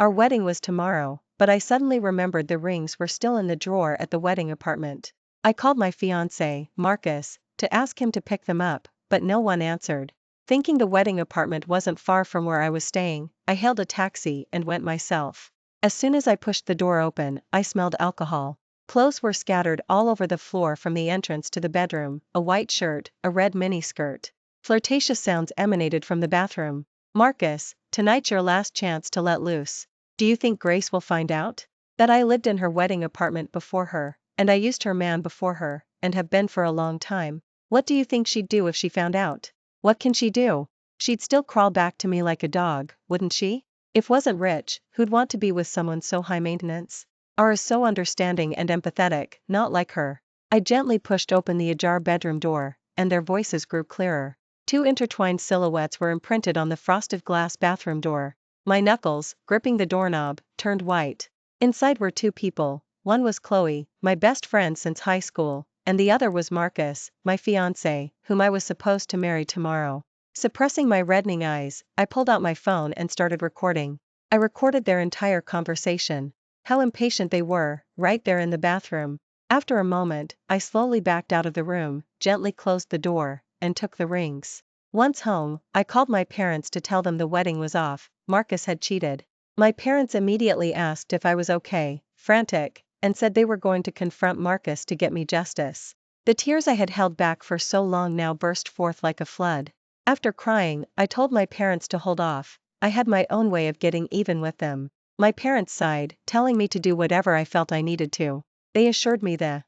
Our wedding was tomorrow, but I suddenly remembered the rings were still in the drawer at the wedding apartment. I called my fiancé, Marcus, to ask him to pick them up, but no one answered. Thinking the wedding apartment wasn't far from where I was staying, I hailed a taxi and went myself. As soon as I pushed the door open, I smelled alcohol. Clothes were scattered all over the floor from the entrance to the bedroom, a white shirt, a red miniskirt. Flirtatious sounds emanated from the bathroom. Marcus, tonight's your last chance to let loose. Do you think Grace will find out that I lived in her wedding apartment before her, and I used her man before her, and have been for a long time? What do you think she'd do if she found out? What can she do? She'd still crawl back to me like a dog, wouldn't she? If wasn't rich, who'd want to be with someone so high maintenance? Or is so understanding and empathetic, not like her. I gently pushed open the ajar bedroom door, and their voices grew clearer. Two intertwined silhouettes were imprinted on the frosted glass bathroom door. My knuckles, gripping the doorknob, turned white. Inside were two people. One was Chloe, my best friend since high school, and the other was Marcus, my fiancé, whom I was supposed to marry tomorrow. Suppressing my reddening eyes, I pulled out my phone and started recording. I recorded their entire conversation. How impatient they were, right there in the bathroom. After a moment, I slowly backed out of the room, gently closed the door, and took the rings. Once home, I called my parents to tell them the wedding was off. Marcus had cheated. My parents immediately asked if I was okay, frantic, and said they were going to confront Marcus to get me justice. The tears I had held back for so long now burst forth like a flood. After crying, I told my parents to hold off. I had my own way of getting even with them. My parents sighed, telling me to do whatever I felt I needed to. They assured me they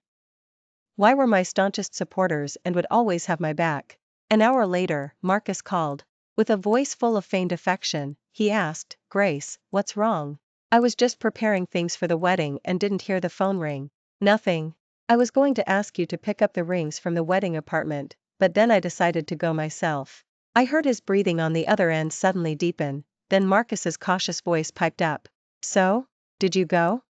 were my staunchest supporters and would always have my back. An hour later, Marcus called. With a voice full of feigned affection, he asked, "Grace, what's wrong?" I was just preparing things for the wedding and didn't hear the phone ring. Nothing. I was going to ask you to pick up the rings from the wedding apartment, but then I decided to go myself. I heard his breathing on the other end suddenly deepen, then Marcus's cautious voice piped up. So? Did you go?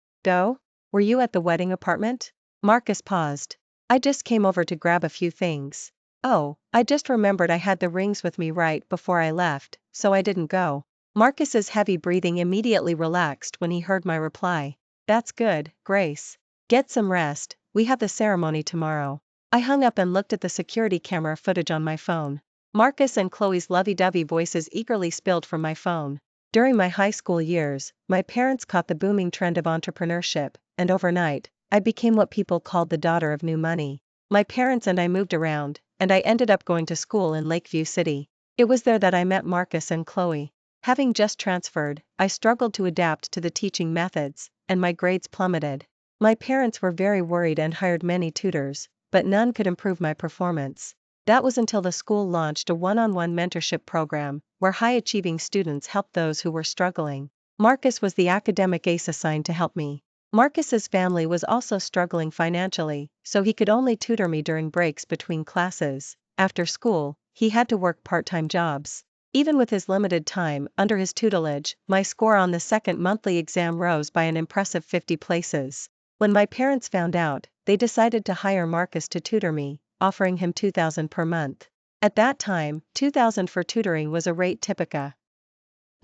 Were you at the wedding apartment? Marcus paused. I just came over to grab a few things. Oh, I just remembered I had the rings with me right before I left, so I didn't go. Marcus's heavy breathing immediately relaxed when he heard my reply. That's good, Grace. Get some rest, we have the ceremony tomorrow. I hung up and looked at the security camera footage on my phone. Marcus and Chloe's lovey-dovey voices eagerly spilled from my phone. During my high school years, my parents caught the booming trend of entrepreneurship, and overnight, I became what people called the daughter of new money. My parents and I moved around, and I ended up going to school in Lakeview City. It was there that I met Marcus and Chloe. Having just transferred, I struggled to adapt to the teaching methods, and my grades plummeted. My parents were very worried and hired many tutors, but none could improve my performance. That was until the school launched a one-on-one mentorship program, where high-achieving students helped those who were struggling. Marcus was the academic ace assigned to help me. Marcus's family was also struggling financially, so he could only tutor me during breaks between classes. After school, he had to work part-time jobs. Even with his limited time under his tutelage, my score on the second monthly exam rose by an impressive 50 places. When my parents found out, they decided to hire Marcus to tutor me, offering him $2,000 per month. At that time, $2,000 for tutoring was a rate typica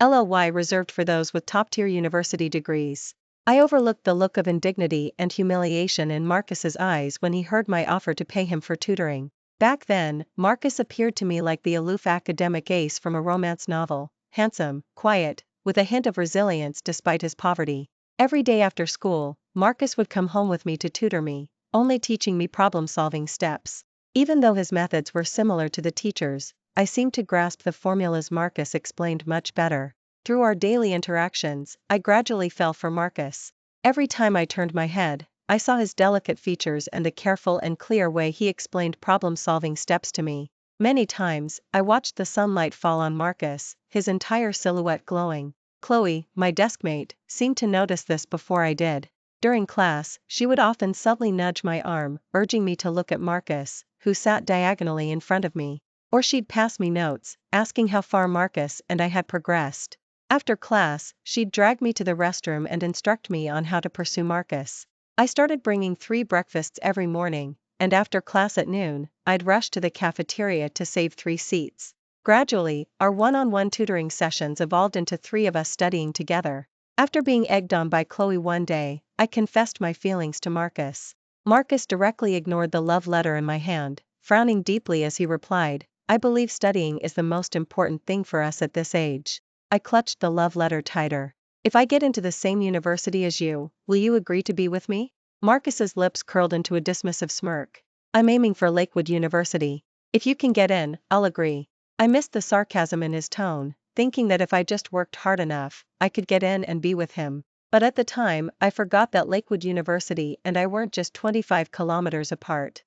LLY reserved for those with top-tier university degrees. I overlooked the look of indignity and humiliation in Marcus's eyes when he heard my offer to pay him for tutoring. Back then, Marcus appeared to me like the aloof academic ace from a romance novel, handsome, quiet, with a hint of resilience despite his poverty. Every day after school, Marcus would come home with me to tutor me, only teaching me problem-solving steps. Even though his methods were similar to the teacher's, I seemed to grasp the formulas Marcus explained much better. Through our daily interactions, I gradually fell for Marcus. Every time I turned my head, I saw his delicate features and the careful and clear way he explained problem-solving steps to me. Many times, I watched the sunlight fall on Marcus, his entire silhouette glowing. Chloe, my deskmate, seemed to notice this before I did. During class, she would often subtly nudge my arm, urging me to look at Marcus, who sat diagonally in front of me. Or she'd pass me notes, asking how far Marcus and I had progressed. After class, she'd drag me to the restroom and instruct me on how to pursue Marcus. I started bringing 3 breakfasts every morning, and after class at noon, I'd rush to the cafeteria to save 3 seats. Gradually, our one-on-one tutoring sessions evolved into 3 of us studying together. After being egged on by Chloe one day, I confessed my feelings to Marcus. Marcus directly ignored the love letter in my hand, frowning deeply as he replied, "I believe studying is the most important thing for us at this age." I clutched the love letter tighter. "If I get into the same university as you, will you agree to be with me?" Marcus's lips curled into a dismissive smirk. "I'm aiming for Lakewood University. If you can get in, I'll agree." I missed the sarcasm in his tone, thinking that if I just worked hard enough, I could get in and be with him. But at the time, I forgot that Lakewood University and I weren't just 25 kilometers apart.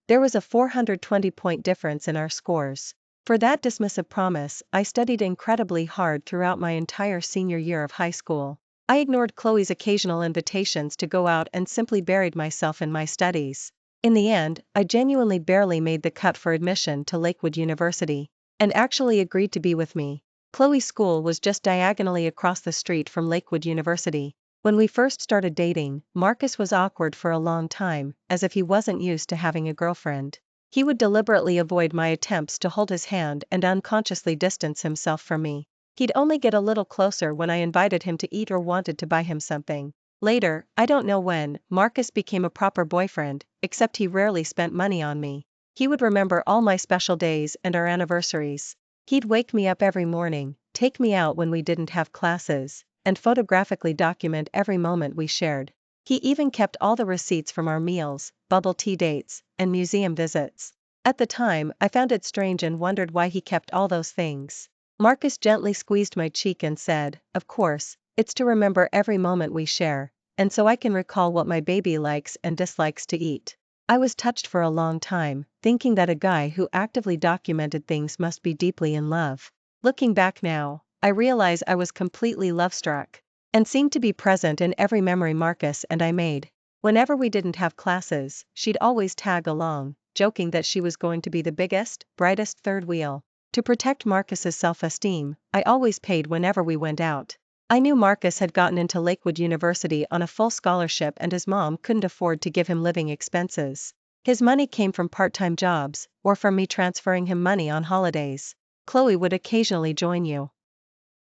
There was a 420-point difference in our scores. For that dismissive promise, I studied incredibly hard throughout my entire senior year of high school. I ignored Chloe's occasional invitations to go out and simply buried myself in my studies. In the end, I genuinely barely made the cut for admission to Lakewood University, and actually agreed to be with me. Chloe's school was just diagonally across the street from Lakewood University. When we first started dating, Marcus was awkward for a long time, as if he wasn't used to having a girlfriend. He would deliberately avoid my attempts to hold his hand and unconsciously distance himself from me. He'd only get a little closer when I invited him to eat or wanted to buy him something. Later, I don't know when, Marcus became a proper boyfriend, except he rarely spent money on me. He would remember all my special days and our anniversaries. He'd wake me up every morning, take me out when we didn't have classes, and photographically document every moment we shared. He even kept all the receipts from our meals, bubble tea dates, and museum visits. At the time, I found it strange and wondered why he kept all those things. Marcus gently squeezed my cheek and said, "Of course, it's to remember every moment we share, and so I can recall what my baby likes and dislikes to eat." I was touched for a long time, thinking that a guy who actively documented things must be deeply in love. Looking back now, I realize I was completely love-struck, and seemed to be present in every memory Marcus and I made. Whenever we didn't have classes, she'd always tag along, joking that she was going to be the biggest, brightest third wheel. To protect Marcus's self-esteem, I always paid whenever we went out. I knew Marcus had gotten into Lakewood University on a full scholarship and his mom couldn't afford to give him living expenses. His money came from part-time jobs, or from me transferring him money on holidays. Chloe would occasionally join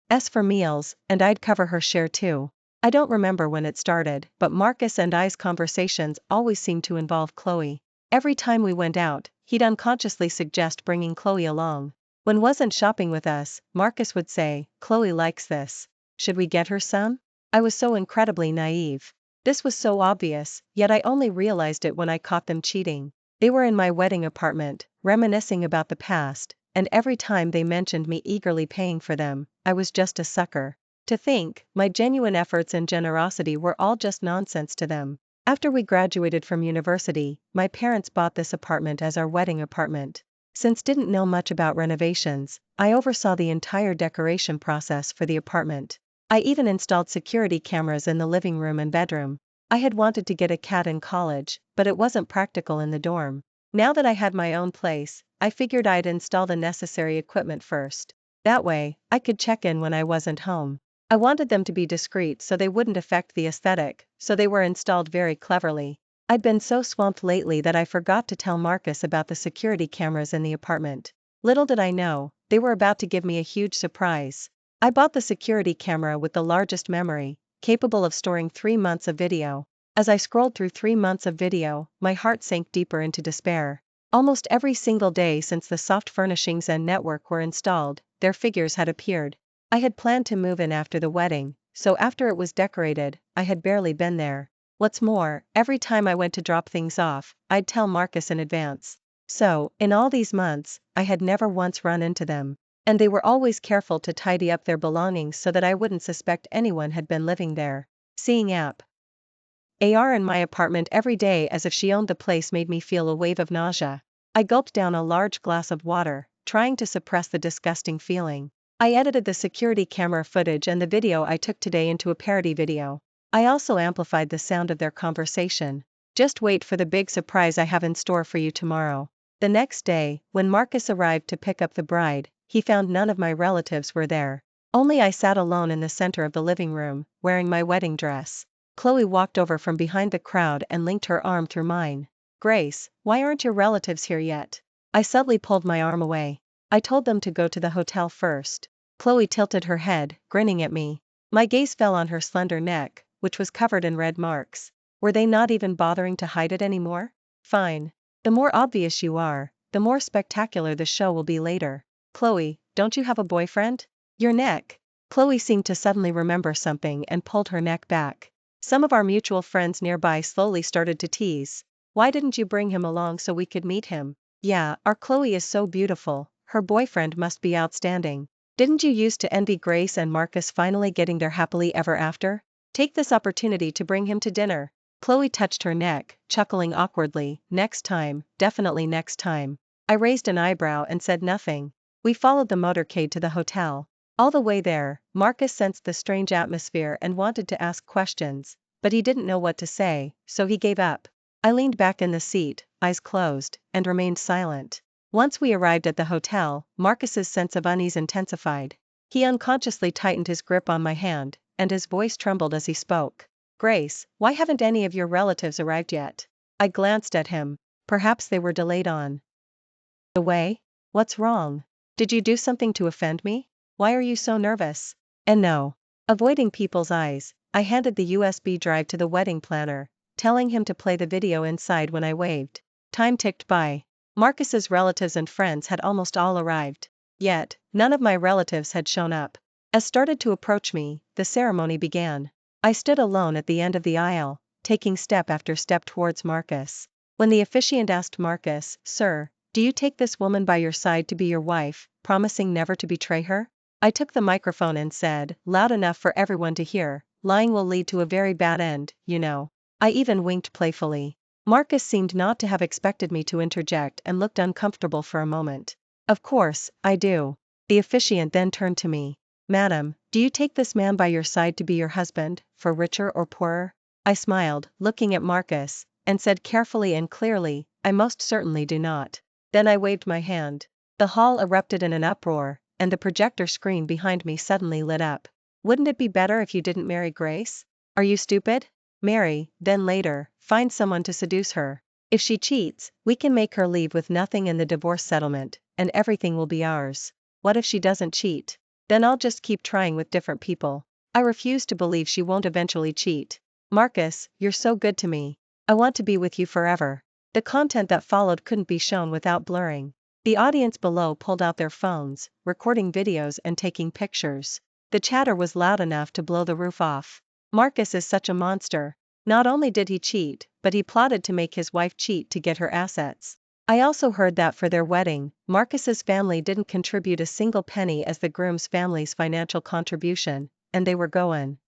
us for meals, and I'd cover her share too. I don't remember when it started, but Marcus and I's conversations always seemed to involve Chloe. Every time we went out, he'd unconsciously suggest bringing Chloe along. When wasn't shopping with us, Marcus would say, "Chloe likes this. Should we get her some?" I was so incredibly naive. This was so obvious, yet I only realized it when I caught them cheating. They were in my wedding apartment, reminiscing about the past, and every time they mentioned me eagerly paying for them, I was just a sucker. To think, my genuine efforts and generosity were all just nonsense to them. After we graduated from university, my parents bought this apartment as our wedding apartment. Since didn't know much about renovations, I oversaw the entire decoration process for the apartment. I even installed security cameras in the living room and bedroom. I had wanted to get a cat in college, but it wasn't practical in the dorm. Now that I had my own place, I figured I'd install the necessary equipment first. That way, I could check in when I wasn't home. I wanted them to be discreet so they wouldn't affect the aesthetic, so they were installed very cleverly. I'd been so swamped lately that I forgot to tell Marcus about the security cameras in the apartment. Little did I know, they were about to give me a huge surprise. I bought the security camera with the largest memory, capable of storing 3 months of video. As I scrolled through 3 months of video, my heart sank deeper into despair. Almost every single day since the soft furnishings and network were installed, their figures had appeared. I had planned to move in after the wedding, so after it was decorated, I had barely been there. What's more, every time I went to drop things off, I'd tell Marcus in advance. So, in all these months, I had never once run into them. And they were always careful to tidy up their belongings so that I wouldn't suspect anyone had been living there. Seeing AR in my apartment every day as if she owned the place made me feel a wave of nausea. I gulped down a large glass of water, trying to suppress the disgusting feeling. I edited the security camera footage and the video I took today into a parody video. I also amplified the sound of their conversation. "Just wait for the big surprise I have in store for you tomorrow." The next day, when Marcus arrived to pick up the bride, he found none of my relatives were there. Only I sat alone in the center of the living room, wearing my wedding dress. Chloe walked over from behind the crowd and linked her arm through mine. "Grace, why aren't your relatives here yet?" I subtly pulled my arm away. "I told them to go to the hotel first." Chloe tilted her head, grinning at me. My gaze fell on her slender neck, which was covered in red marks. Were they not even bothering to hide it anymore? Fine. The more obvious you are, the more spectacular the show will be later. Chloe, don't you have a boyfriend? Your neck. Chloe seemed to suddenly remember something and pulled her neck back. Some of our mutual friends nearby slowly started to tease. Why didn't you bring him along so we could meet him? Yeah, our Chloe is so beautiful, her boyfriend must be outstanding. Didn't you used to envy Grace and Marcus finally getting their happily ever after? Take this opportunity to bring him to dinner. Chloe touched her neck, chuckling awkwardly. Next time, definitely next time. I raised an eyebrow and said nothing. We followed the motorcade to the hotel. All the way there, Marcus sensed the strange atmosphere and wanted to ask questions, but he didn't know what to say, so he gave up. I leaned back in the seat, eyes closed, and remained silent. Once we arrived at the hotel, Marcus's sense of unease intensified. He unconsciously tightened his grip on my hand, and his voice trembled as he spoke. Grace, why haven't any of your relatives arrived yet? I glanced at him. Perhaps they were delayed on the way? What's wrong? Did you do something to offend me? Why are you so nervous? And no. Avoiding people's eyes, I handed the USB drive to the wedding planner, telling him to play the video inside when I waved. Time ticked by. Marcus's relatives and friends had almost all arrived. Yet, none of my relatives had shown up. As started to approach me, the ceremony began. I stood alone at the end of the aisle, taking step after step towards Marcus. When the officiant asked Marcus, "Sir, do you take this woman by your side to be your wife, promising never to betray her?" I took the microphone and said, loud enough for everyone to hear, "Lying will lead to a very bad end, you know." I even winked playfully. Marcus seemed not to have expected me to interject and looked uncomfortable for a moment. "Of course, I do." The officiant then turned to me. "Madam, do you take this man by your side to be your husband, for richer or poorer?" I smiled, looking at Marcus, and said carefully and clearly, "I most certainly do not." Then I waved my hand. The hall erupted in an uproar, and the projector screen behind me suddenly lit up. "Wouldn't it be better if you didn't marry Grace? Are you stupid? Marry, then later, find someone to seduce her. If she cheats, we can make her leave with nothing in the divorce settlement, and everything will be ours. What if she doesn't cheat? Then I'll just keep trying with different people. I refuse to believe she won't eventually cheat. Marcus, you're so good to me. I want to be with you forever." The content that followed couldn't be shown without blurring. The audience below pulled out their phones, recording videos and taking pictures. The chatter was loud enough to blow the roof off. Marcus is such a monster. Not only did he cheat, but he plotted to make his wife cheat to get her assets. I also heard that for their wedding, Marcus's family didn't contribute a single penny as the groom's family's financial contribution, and they were going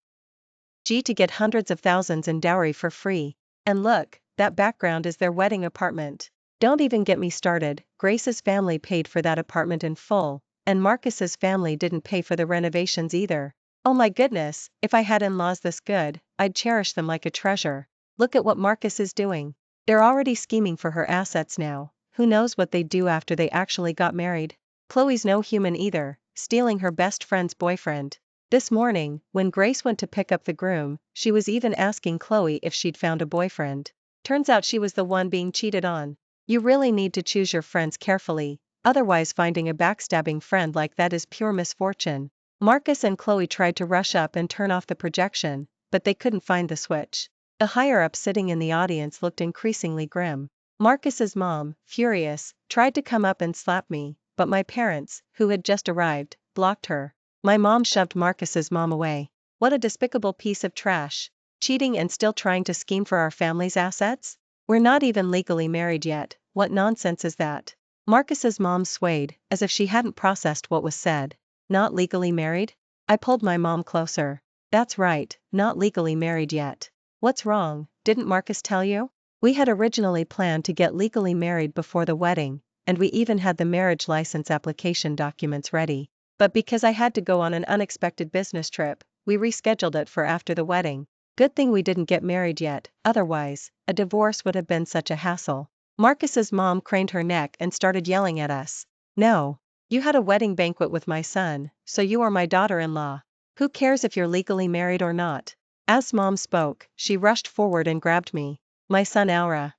to get hundreds of thousands in dowry for free. And look, that background is their wedding apartment. Don't even get me started. Grace's family paid for that apartment in full, and Marcus's family didn't pay for the renovations either. Oh my goodness, if I had in-laws this good, I'd cherish them like a treasure. Look at what Marcus is doing. They're already scheming for her assets now. Who knows what they'd do after they actually got married? Chloe's no human either, stealing her best friend's boyfriend. This morning, when Grace went to pick up the groom, she was even asking Chloe if she'd found a boyfriend. Turns out she was the one being cheated on. You really need to choose your friends carefully, otherwise finding a backstabbing friend like that is pure misfortune. Marcus and Chloe tried to rush up and turn off the projection, but they couldn't find the switch. The higher-up sitting in the audience looked increasingly grim. Marcus's mom, furious, tried to come up and slap me, but my parents, who had just arrived, blocked her. My mom shoved Marcus's mom away. What a despicable piece of trash. Cheating and still trying to scheme for our family's assets? We're not even legally married yet. What nonsense is that? Marcus's mom swayed, as if she hadn't processed what was said. Not legally married? I pulled my mom closer. That's right, not legally married yet. What's wrong? Didn't Marcus tell you? We had originally planned to get legally married before the wedding, and we even had the marriage license application documents ready. But because I had to go on an unexpected business trip, we rescheduled it for after the wedding. Good thing we didn't get married yet, otherwise, a divorce would have been such a hassle. Marcus's mom craned her neck and started yelling at us. No. You had a wedding banquet with my son, so you are my daughter-in-law. Who cares if you're legally married or not? As mom spoke, she rushed forward and grabbed me. My son Aura.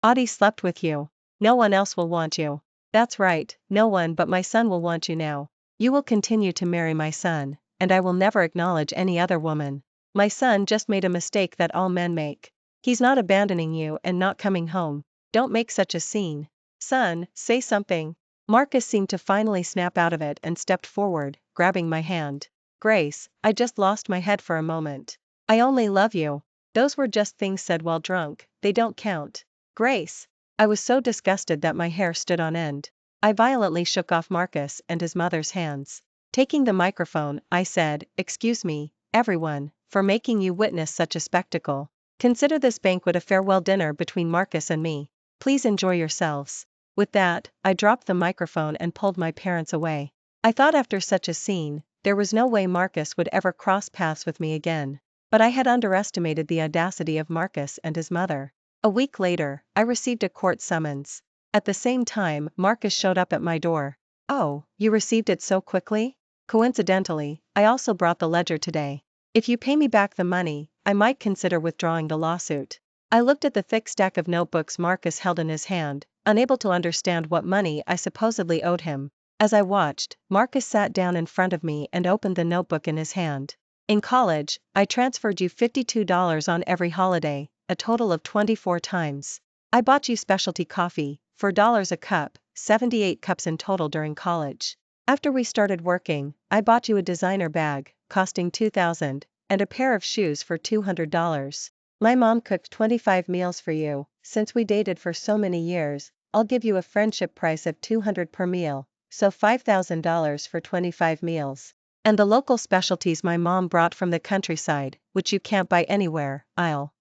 Audie slept with you. No one else will want you. That's right, no one but my son will want you now. You will continue to marry my son, and I will never acknowledge any other woman. My son just made a mistake that all men make. He's not abandoning you and not coming home. Don't make such a scene. Son, say something. Marcus seemed to finally snap out of it and stepped forward, grabbing my hand. Grace, I just lost my head for a moment. I only love you. Those were just things said while drunk, they don't count. Grace. I was so disgusted that my hair stood on end. I violently shook off Marcus and his mother's hands. Taking the microphone, I said, "Excuse me, everyone, for making you witness such a spectacle. Consider this banquet a farewell dinner between Marcus and me. Please enjoy yourselves." With that, I dropped the microphone and pulled my parents away. I thought after such a scene, there was no way Marcus would ever cross paths with me again. But I had underestimated the audacity of Marcus and his mother. A week later, I received a court summons. At the same time, Marcus showed up at my door. "Oh, you received it so quickly?" Coincidentally, I also brought the ledger today. "If you pay me back the money, I might consider withdrawing the lawsuit." I looked at the thick stack of notebooks Marcus held in his hand, unable to understand what money I supposedly owed him. As I watched, Marcus sat down in front of me and opened the notebook in his hand. "In college, I transferred you $52 on every holiday, a total of 24 times. I bought you specialty coffee, $4 a cup, 78 cups in total during college. After we started working, I bought you a designer bag, costing $2,000, and a pair of shoes for $200. My mom cooked 25 meals for you. Since we dated for so many years, I'll give you a friendship price of $200 per meal, so $5,000 for 25 meals. And the local specialties my mom brought from the countryside, which you can't buy anywhere, I'll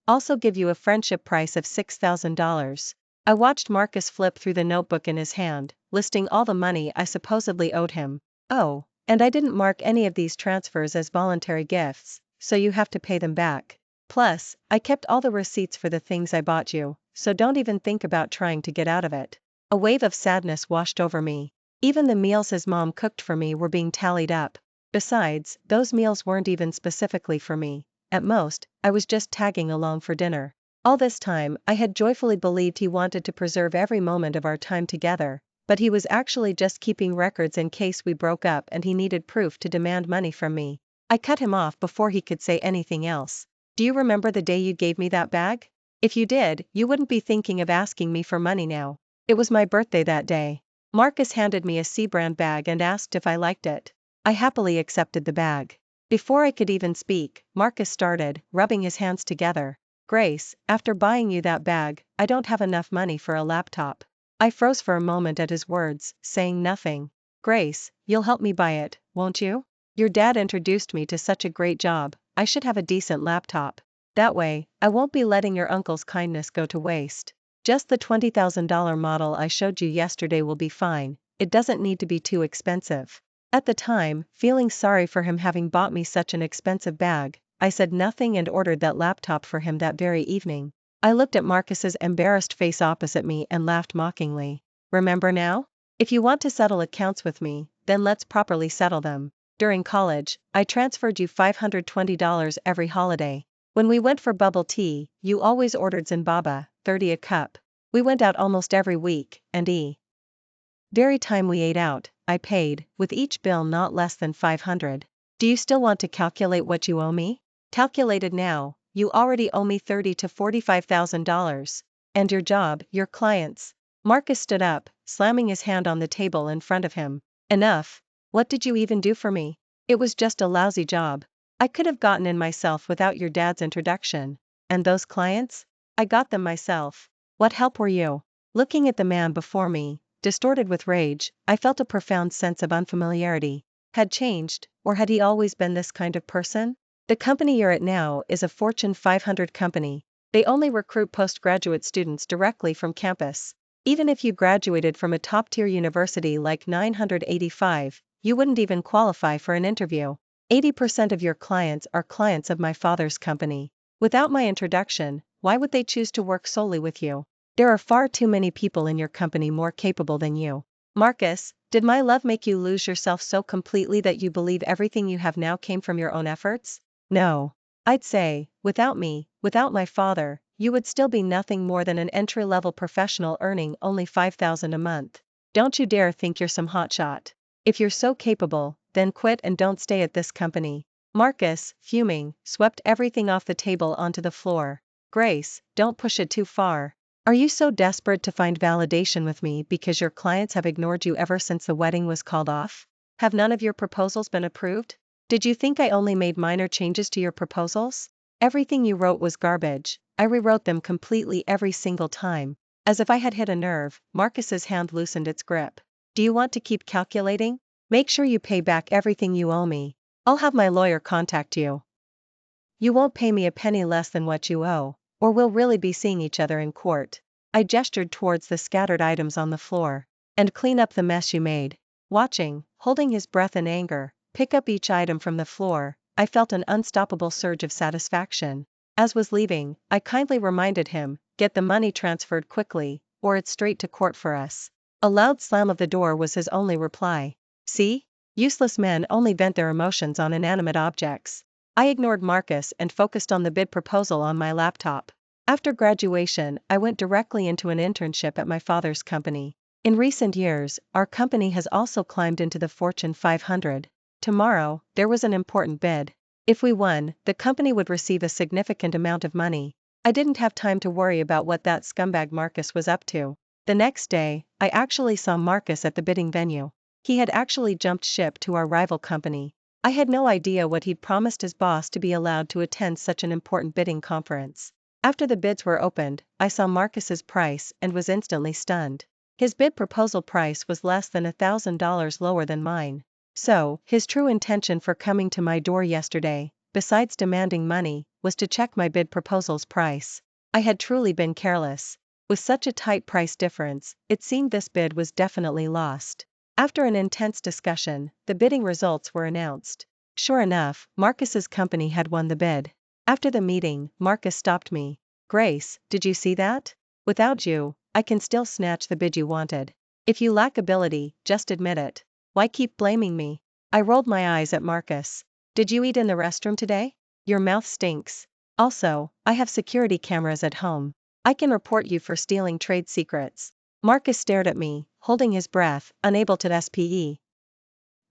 also give you a friendship price of $6,000. I watched Marcus flip through the notebook in his hand, listing all the money I supposedly owed him. "Oh, and I didn't mark any of these transfers as voluntary gifts, so you have to pay them back. Plus, I kept all the receipts for the things I bought you, so don't even think about trying to get out of it." A wave of sadness washed over me. Even the meals his mom cooked for me were being tallied up. Besides, those meals weren't even specifically for me. At most, I was just tagging along for dinner. All this time, I had joyfully believed he wanted to preserve every moment of our time together, but he was actually just keeping records in case we broke up and he needed proof to demand money from me. I cut him off before he could say anything else. "Do you remember the day you gave me that bag? If you did, you wouldn't be thinking of asking me for money now. It was my birthday that day." Marcus handed me a C-brand bag and asked if I liked it. I happily accepted the bag. Before I could even speak, Marcus started, rubbing his hands together. "Grace, after buying you that bag, I don't have enough money for a laptop." I froze for a moment at his words, saying nothing. "Grace, you'll help me buy it, won't you? Your dad introduced me to such a great job, I should have a decent laptop. That way, I won't be letting your uncle's kindness go to waste. Just the $20,000 model I showed you yesterday will be fine, it doesn't need to be too expensive." At the time, feeling sorry for him having bought me such an expensive bag, I said nothing and ordered that laptop for him that very evening. I looked at Marcus's embarrassed face opposite me and laughed mockingly. "Remember now? If you want to settle accounts with me, then let's properly settle them. During college, I transferred you $520 every holiday. When we went for bubble tea, you always ordered Zinbaba, 30 a cup. We went out almost every week, and every time we ate out, I paid, with each bill not less than $500. Do you still want to calculate what you owe me? Calculated now, you already owe me $30,000 to $45,000. And your job, your clients." Marcus stood up, slamming his hand on the table in front of him. "Enough. What did you even do for me? It was just a lousy job. I could have gotten in myself without your dad's introduction. And those clients? I got them myself. What help were you?" Looking at the man before me, distorted with rage, I felt a profound sense of unfamiliarity. Had changed, or had he always been this kind of person? "The company you're at now is a Fortune 500 company. They only recruit postgraduate students directly from campus. Even if you graduated from a top-tier university like 985, you wouldn't even qualify for an interview. 80% of your clients are clients of my father's company. Without my introduction, why would they choose to work solely with you? There are far too many people in your company more capable than you." Marcus, did my love make you lose yourself so completely that you believe everything you have now came from your own efforts? No. I'd say, without me, without my father, you would still be nothing more than an entry-level professional earning only $5,000 a month. Don't you dare think you're some hotshot. If you're so capable, then quit and don't stay at this company. Marcus, fuming, swept everything off the table onto the floor. Grace, don't push it too far. Are you so desperate to find validation with me because your clients have ignored you ever since the wedding was called off? Have none of your proposals been approved? Did you think I only made minor changes to your proposals? Everything you wrote was garbage. I rewrote them completely every single time. As if I had hit a nerve, Marcus's hand loosened its grip. Do you want to keep calculating? Make sure you pay back everything you owe me. I'll have my lawyer contact you. You won't pay me a penny less than what you owe, or we'll really be seeing each other in court. I gestured towards the scattered items on the floor. And clean up the mess you made. Watching, holding his breath in anger, pick up each item from the floor, I felt an unstoppable surge of satisfaction. As was leaving, I kindly reminded him, get the money transferred quickly, or it's straight to court for us. A loud slam of the door was his only reply. See? Useless men only vent their emotions on inanimate objects. I ignored Marcus and focused on the bid proposal on my laptop. After graduation, I went directly into an internship at my father's company. In recent years, our company has also climbed into the Fortune 500. Tomorrow, there was an important bid. If we won, the company would receive a significant amount of money. I didn't have time to worry about what that scumbag Marcus was up to. The next day, I actually saw Marcus at the bidding venue. He had actually jumped ship to our rival company. I had no idea what he'd promised his boss to be allowed to attend such an important bidding conference. After the bids were opened, I saw Marcus's price and was instantly stunned. His bid proposal price was less than $1,000 lower than mine. So, his true intention for coming to my door yesterday, besides demanding money, was to check my bid proposal's price. I had truly been careless. With such a tight price difference, it seemed this bid was definitely lost. After an intense discussion, the bidding results were announced. Sure enough, Marcus's company had won the bid. After the meeting, Marcus stopped me. Grace, did you see that? Without you, I can still snatch the bid you wanted. If you lack ability, just admit it. Why keep blaming me? I rolled my eyes at Marcus. Did you eat in the restroom today? Your mouth stinks. Also, I have security cameras at home. I can report you for stealing trade secrets. Marcus stared at me, holding his breath, unable to speak,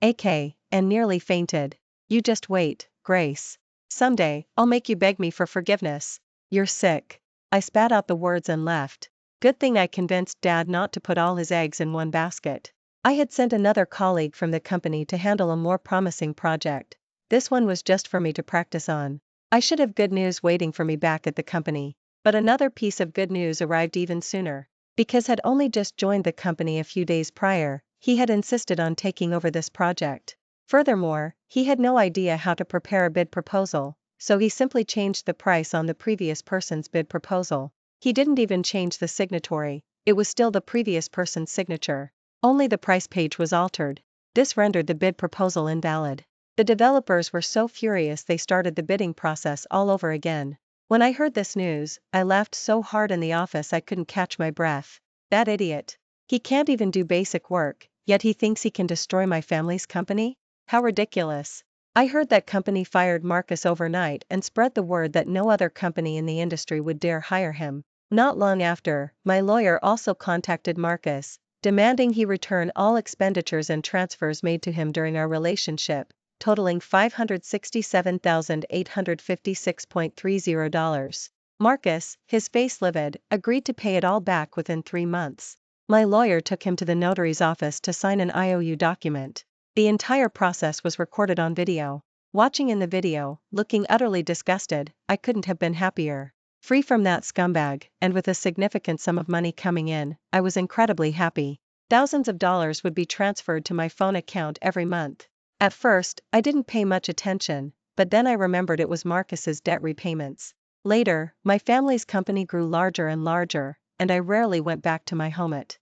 and nearly fainted. You just wait, Grace. Someday, I'll make you beg me for forgiveness. You're sick. I spat out the words and left. Good thing I convinced Dad not to put all his eggs in one basket. I had sent another colleague from the company to handle a more promising project. This one was just for me to practice on. I should have good news waiting for me back at the company. But another piece of good news arrived even sooner. Because had only just joined the company a few days prior, he had insisted on taking over this project. Furthermore, he had no idea how to prepare a bid proposal, so he simply changed the price on the previous person's bid proposal. He didn't even change the signatory, it was still the previous person's signature. Only the price page was altered. This rendered the bid proposal invalid. The developers were so furious they started the bidding process all over again. When I heard this news, I laughed so hard in the office I couldn't catch my breath. That idiot. He can't even do basic work, yet he thinks he can destroy my family's company? How ridiculous. I heard that company fired Marcus overnight and spread the word that no other company in the industry would dare hire him. Not long after, my lawyer also contacted Marcus, demanding he return all expenditures and transfers made to him during our relationship, totaling $567,856.30. Marcus, his face livid, agreed to pay it all back within 3 months. My lawyer took him to the notary's office to sign an IOU document. The entire process was recorded on video. Watching in the video, looking utterly disgusted, I couldn't have been happier. Free from that scumbag, and with a significant sum of money coming in, I was incredibly happy. Thousands of dollars would be transferred to my phone account every month. At first, I didn't pay much attention, but then I remembered it was Marcus's debt repayments. Later, my family's company grew larger and larger, and I rarely went back to my home at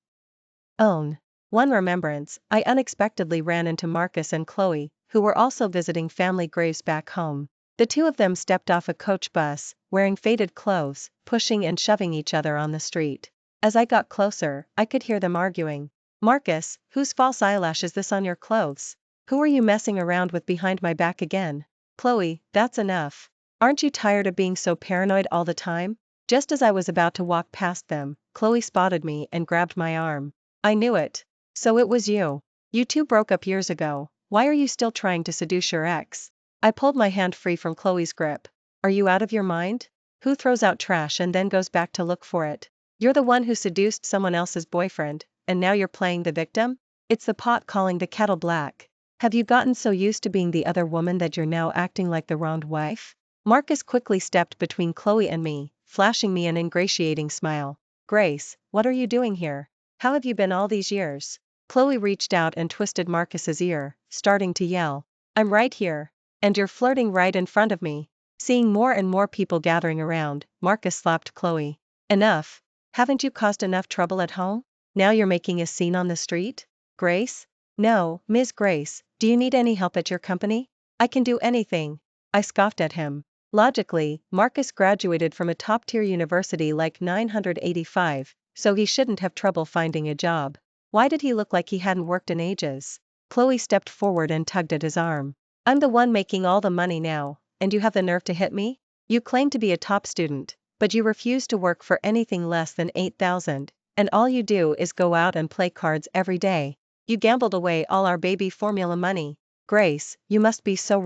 own. One remembrance, I unexpectedly ran into Marcus and Chloe, who were also visiting family graves back home. The two of them stepped off a coach bus, wearing faded clothes, pushing and shoving each other on the street. As I got closer, I could hear them arguing. Marcus, whose false eyelash is this on your clothes? Who are you messing around with behind my back again? Chloe, that's enough. Aren't you tired of being so paranoid all the time? Just as I was about to walk past them, Chloe spotted me and grabbed my arm. I knew it. So it was you. You two broke up years ago. Why are you still trying to seduce your ex? I pulled my hand free from Chloe's grip. Are you out of your mind? Who throws out trash and then goes back to look for it? You're the one who seduced someone else's boyfriend, and now you're playing the victim? It's the pot calling the kettle black. Have you gotten so used to being the other woman that you're now acting like the wronged wife? Marcus quickly stepped between Chloe and me, flashing me an ingratiating smile. Grace, what are you doing here? How have you been all these years? Chloe reached out and twisted Marcus's ear, starting to yell. I'm right here. And you're flirting right in front of me. Seeing more and more people gathering around, Marcus slapped Chloe. Enough. Haven't you caused enough trouble at home? Now you're making a scene on the street? Grace? No, Ms. Grace, do you need any help at your company? I can do anything. I scoffed at him. Logically, Marcus graduated from a top-tier university like 985, so he shouldn't have trouble finding a job. Why did he look like he hadn't worked in ages? Chloe stepped forward and tugged at his arm. I'm the one making all the money now, and you have the nerve to hit me? You claim to be a top student, but you refuse to work for anything less than 8,000, and all you do is go out and play cards every day. You gambled away all our baby formula money. Grace, you must be so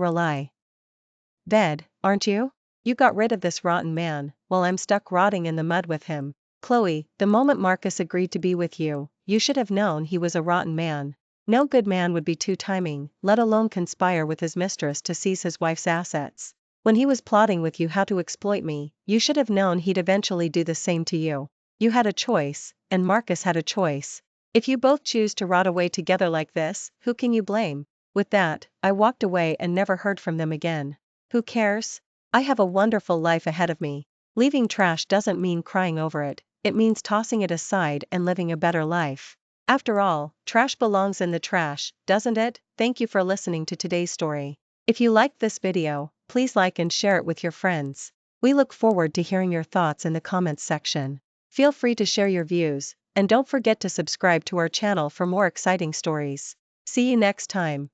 dead, aren't you? You got rid of this rotten man, while I'm stuck rotting in the mud with him. Chloe, the moment Marcus agreed to be with you, you should have known he was a rotten man. No good man would be two-timing, let alone conspire with his mistress to seize his wife's assets. When he was plotting with you how to exploit me, you should have known he'd eventually do the same to you. You had a choice, and Marcus had a choice. If you both choose to rot away together like this, who can you blame? With that, I walked away and never heard from them again. Who cares? I have a wonderful life ahead of me. Leaving trash doesn't mean crying over it, it means tossing it aside and living a better life. After all, trash belongs in the trash, doesn't it? Thank you for listening to today's story. If you liked this video, please like and share it with your friends. We look forward to hearing your thoughts in the comments section. Feel free to share your views, and don't forget to subscribe to our channel for more exciting stories. See you next time.